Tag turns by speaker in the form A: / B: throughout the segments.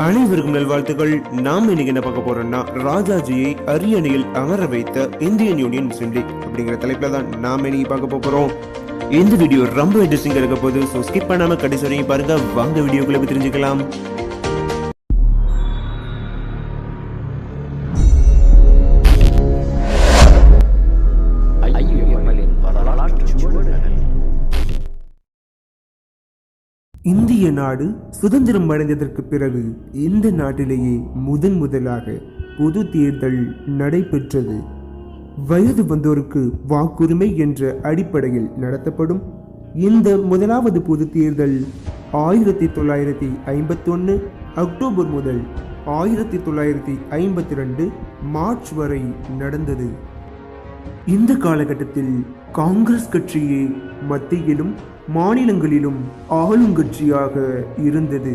A: அனைவருக்கும் நல்வாழ்த்துக்கள். நாம் இன்னைக்கு என்ன பார்க்க போறோம்னா, ராஜாஜியை அரியணையில் அமர வைத்த இந்தியன் யூனியன் முஸ்லீம் லீக் அப்படிங்கிற தலைப்புல தான் நாம் இன்னைக்கு பார்க்க போறோம். இந்த வீடியோ ரொம்ப இன்ட்ரெஸ்டிங்கா இருக்க போகுது. ஸோ ஸ்கிப் பண்ணாம கடைசி வரைக்கும் பாருங்க. வாங்க வீடியோக்குள்ள போய் தெரிஞ்சுக்கலாம். இந்திய நாடு சுதந்திரம் அடைந்ததற்கு பிறகு இந்த நாட்டிலேயே முதலாக பொது தேர்தல் நடைபெற்றது. வயது வந்தோருக்கு வாக்குரிமை என்ற அடிப்படையில் நடத்தப்படும் இந்த முதலாவது பொது தேர்தல் 1951 அக்டோபர் முதல் 1952 மார்ச் வரை நடந்தது. இந்த காலகட்டத்தில் காங்கிரஸ் கட்சியே மத்தியிலும் மாநிலங்களிலும் ஆளுங்கட்சியாக இருந்தது.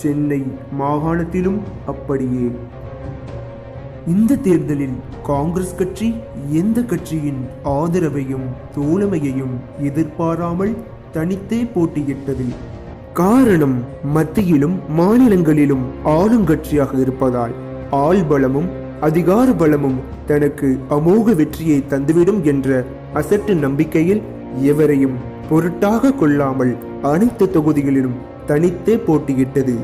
A: சென்னை மாகாணத்திலும் அப்படியே. இந்த தேர்தலில் காங்கிரஸ் கட்சி எந்த கட்சியின் ஆதரவையும் தோழமையையும் எதிர்பாராமல் தனித்தே போட்டியிட்டது. காரணம், மத்தியிலும் மாநிலங்களிலும் ஆளுங்கட்சியாக இருப்பதால் ஆள்பலமும் அதிகார பலமும் தனக்கு அமோக வெற்றியை தந்துவிடும் என்ற அசட்டு நம்பிக்கையில் எவரையும் பொருட்டாக கொள்ளாமல் அனைத்து தொகுதிகளிலும் தனித்தே போட்டியிட்டது.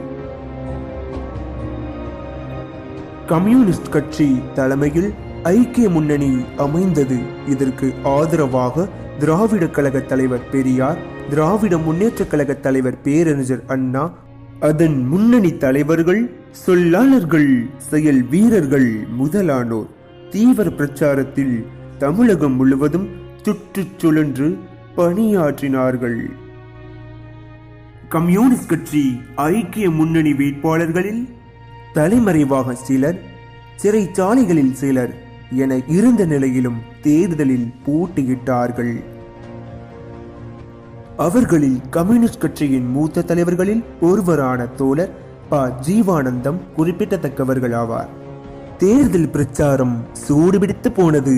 A: கம்யூனிஸ்ட் கட்சி தலைமையில் ஐக்கிய முன்னணி அமைந்தது. இதற்கு ஆதரவாக திராவிட கழக தலைவர் பெரியார், திராவிட முன்னேற்ற கழக தலைவர் பேரறிஞர் அண்ணா, அதன் முன்னணி தலைவர்கள், சொல்லாளர்கள், செயல் வீரர்கள் முதலானோர் தீவிர பிரச்சாரத்தில் தமிழகம் முழுவதும் சுற்றுச் சுழன்று பணியாற்றினார்கள். கம்யூனிஸ்ட் கட்சி ஐக்கிய முன்னணி வேட்பாளர்களில் தலைமறைவாக சிலர், சிறைச்சாலைகளில் சிலர் என இருந்த நிலையிலும் தேர்தலில் போட்டியிட்டார்கள். அவர்களில் கம்யூனிஸ்ட் கட்சியின் மூத்த தலைவர்களில் ஒருவரான தோழர் ப. ஜீவானந்தம் குறிப்பிடத்தக்கவர்கள் ஆவார். தேர்தல் பிரச்சாரம் சூடுபிடித்து போனது.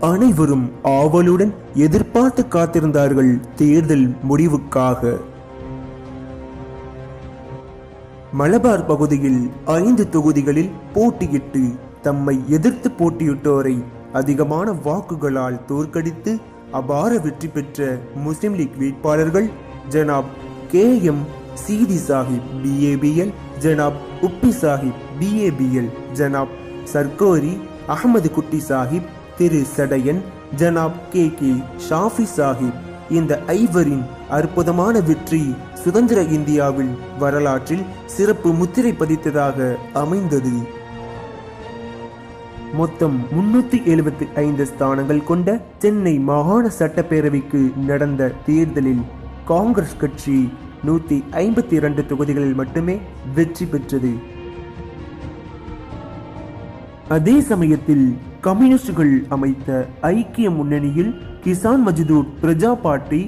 A: அனைவரும் ஆவலுடன் எதிர்பார்த்து காத்திருந்தார்கள் தேர்தல் முடிவுக்காக. மலபார் பகுதியில் 5 தொகுதிகளில் போட்டியிட்டு தம்மை எதிர்த்து போட்டியிட்டோரை அதிகமான வாக்குகளால் தோற்கடித்து அபார வெற்றி பெற்ற முஸ்லிம் லீக் வேட்பாளர்கள் ஜனாப் KM சீதி சாஹிப் BABL, ஜனாப் உப்பி சாஹிப் BABL, ஜனாப் சர்கோரி அகமது குட்டி சாஹிப், திரு சடையன், ஜனாப் KK ஷாஃபி சாஹிப். இந்த ஐவரின் அற்புதமான வெற்றி சுதந்திர இந்தியாவில் வரலாற்றில் சிறப்பு முத்திரை பதித்ததாக அமைந்தது. மொத்தம் 375 ஸ்தானங்கள் கொண்ட சென்னை மாகாண சட்டப்பேரவைக்கு நடந்த தேர்தலில் காங்கிரஸ் கட்சி 152 தொகுதிகளில் மட்டுமே வெற்றி பெற்றது. அதே சமயத்தில் கம்யூனிஸ்டுகள் அமைத்த ஐக்கிய முன்னணியில் கிசான் மஜ்தூர் பிரஜா பார்ட்டி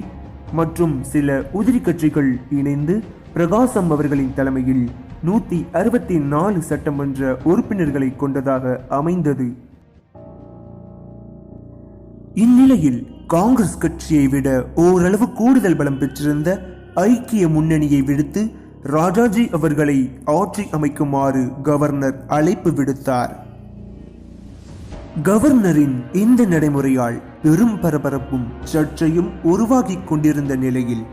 A: மற்றும் சில உதிரி கட்சிகள் இணைந்து பிரகாசம் அவர்களின் தலைமையில் 164 சட்டமன்ற உறுப்பினர்களை கொண்டதாக அமைந்தது. இந்நிலையில் காங்கிரஸ் கட்சியை விட ஓரளவு கூடுதல் பலம் பெற்றிருந்த ஐக்கிய முன்னணியை விடுத்து ராஜாஜி அவர்களை ஆட்சி அமைக்குமாறு கவர்னர் அழைப்பு விடுத்தார். கவர்னரின் இந்த நடைமுறையால் பெரும் பரபரப்பும் சர்ச்சையும் உருவாகிக் கொண்டிருந்த நிலையில்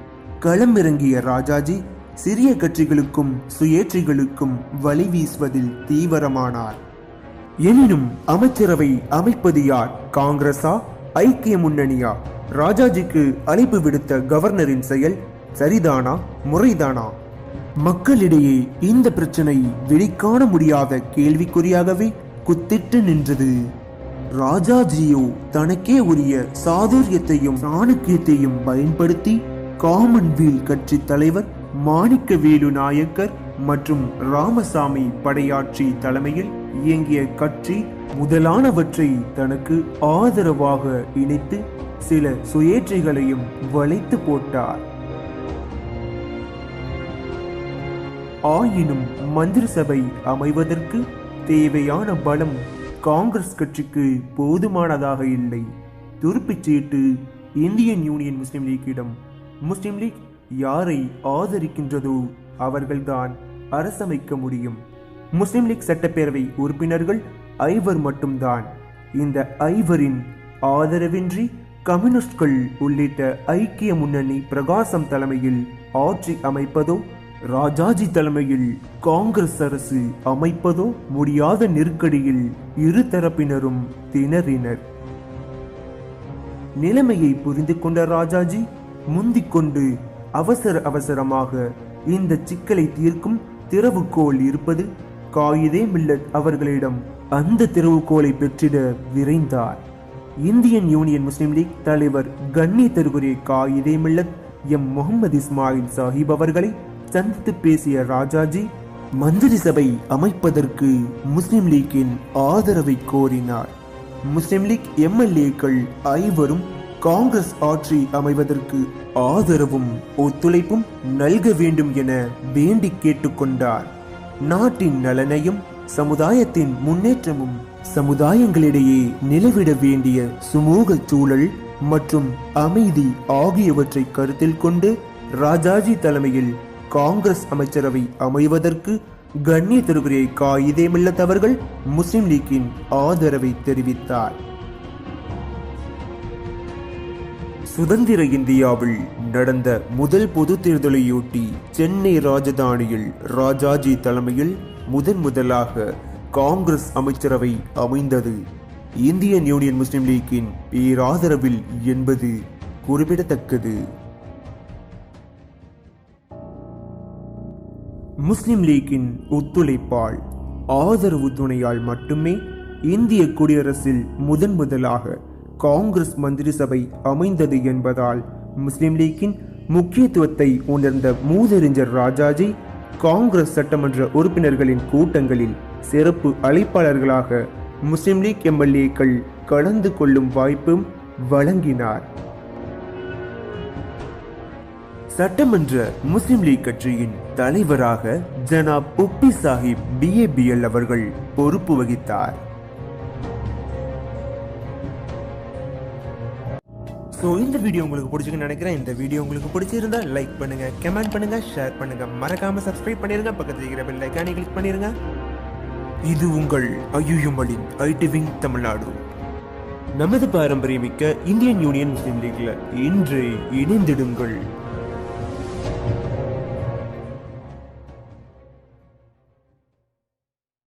A: களமிறங்கிய ராஜாஜி சிறிய கட்சிகளுக்கும் சுயேட்சைகளுக்கும் வழி வீசுவதில் தீவிரமானார். எனினும் அமைச்சரவை அமைப்பது யார், காங்கிரஸா ஐக்கிய முன்னணியா? ராஜாஜிக்கு அழைப்பு விடுத்த கவர்னரின் செயல் சரிதானா, முறைதானா? மக்களிடையே இந்த பிரச்சனை வெளிக்காண முடியாத கேள்விக்குறியாகவே குத்திட்டு நின்றது. ராஜாஜியோ தனக்கே உரிய சாதுரியத்தையும் சாணக்கியத்தையும் பயன்படுத்தி காமன்வெல்த் கட்சி தலைவர் மாணிக்கவேலு நாயக்கர் மற்றும் ராமசாமி படையாட்சி தலைமையில் இயங்கிய கட்சி முதலானவற்றை தனக்கு ஆதரவாக இணைத்து சில சுயேட்சைகளையும் வளைத்து போட்டார். ஆயினும் மந்திரி சபை அமைவதற்கு தேவையான பலம் காங்கிரஸ் கட்சிக்கு போதுமானதாக இல்லை. துருப்பிச்சீட்டு இந்தியன் யூனியன் முஸ்லிம் லீக்கிடம். முஸ்லிம் லீக் யாரை ஆதரிக்கின்றதோ அவர்கள்தான் அரசமைக்க முடியும். முஸ்லிம் லீக் சட்டப்பேரவை உறுப்பினர்கள் 5 மட்டும்தான். இந்த 5 ஆதரவின்றி கம்யூனிஸ்ட்கள் உள்ளிட்ட ஐக்கிய முன்னணி பிரகாசம் தலைமையில் ஆட்சி அமைப்பதோ ராஜாஜி தலைமையில் காங்கிரஸ் அரசு அமைப்பதோ முடியாத நெருக்கடியில் இரு தரப்பினரும் திணறினர். நிலைமையை புரிந்து கொண்ட ராஜாஜி முந்திக்கொண்டு அவசரமாக இந்த சிக்கலை தீர்க்கும் திறவுகோல் இருப்பது காயிதே மில்லத் அவர்களிடம் அந்த திறவுகோலை பெற்றிட விரைந்தார். இந்தியன் யூனியன் முஸ்லிம் லீக் தலைவர் கண்ணியத்திற்குரிய காயிதே மில்லத் எம் முகமது இஸ்மாயில் சாஹிப் அவர்களை சந்தித்து பேசிய ராஜாஜி மந்திரி சபை அமைப்பதற்கு முஸ்லிம் லீக்கின் ஆதரவை கோரினார். முஸ்லிம் லீக் எம்எல்ஏக்கள் 5 காங்கிரஸ் ஆட்சி அமைவதற்கு ஆதரவும் ஒத்துழைப்பும் நல்க வேண்டும் என வேண்டி கேட்டுக்கொண்டார். நாட்டின் நலனையும் சமுதாயத்தின் முன்னேற்றமும் சமுதாயங்களிடையே நிலவிட வேண்டிய சுமூக சூழல் மற்றும் அமைதி ஆகியவற்றை கருத்தில் கொண்டு ராஜாஜி தலைமையில் காங்கிரஸ் அமைச்சரவை அமைவதற்கு கண்ணியத்திற்குரிய காயிதே மில்லத் அவர்கள் முஸ்லிம் லீக்கின் ஆதரவை தெரிவித்தார். சுதந்திர இந்தியாவில் நடந்த முதல் பொது தேர்தலையொட்டி சென்னை ராஜதானியில் ராஜாஜி தலைமையில் முதலாக காங்கிரஸ் அமைச்சரவை அமைந்தது. இந்தியன் யூனியன் முஸ்லிம் லீக்கின் பேராதரவில் என்பது குறிப்பிடத்தக்கது. முஸ்லிம் லீக்கின் ஒத்துழைப்பால் ஆதரவு துணையால் மட்டுமே இந்திய குடியரசில் முதலாக காங்கிரஸ் மந்திரி சபை அமைந்தது என்பதால் முஸ்லிம் லீக்கின் முக்கியத்துவத்தை உணர்ந்த மூதறிஞர் ராஜாஜி காங்கிரஸ் சட்டமன்ற உறுப்பினர்களின் கூட்டங்களில் சிறப்பு அழைப்பாளர்களாக முஸ்லிம் லீக் எம்எல்ஏக்கள் கலந்து கொள்ளும் வாய்ப்பும் வழங்கினார். சட்டமன்ற முஸ்லிம் லீக் கட்சியின் தலைவராக ஜனாப் உப்பி சாஹிப் BABL அவர்கள் பொறுப்பு வகித்தார். இந்த வீடியோ உங்களுக்கு பிடிச்சிருக்குன்னு நினைக்கிறேன். இந்த வீடியோ உங்களுக்கு பிடிச்சிருந்தா லைக் பண்ணுங்க, கமெண்ட் பண்ணுங்க, ஷேர் பண்ணுங்க, மறக்காம சப்ஸ்கிரைப் பண்ணிருங்க, பக்கத்துல இருக்கிற பெல் ஐகானை கிளிக் பண்ணிருங்க. இது உங்கள் ஐயுமலின் ஐடிவிங் தமிழ்நாடு. நமது பாரம்பரியமிக்க இந்தியன் யூனியன் முஸ்லிம் லீக்ல இன்று இணைந்திடுங்கள்.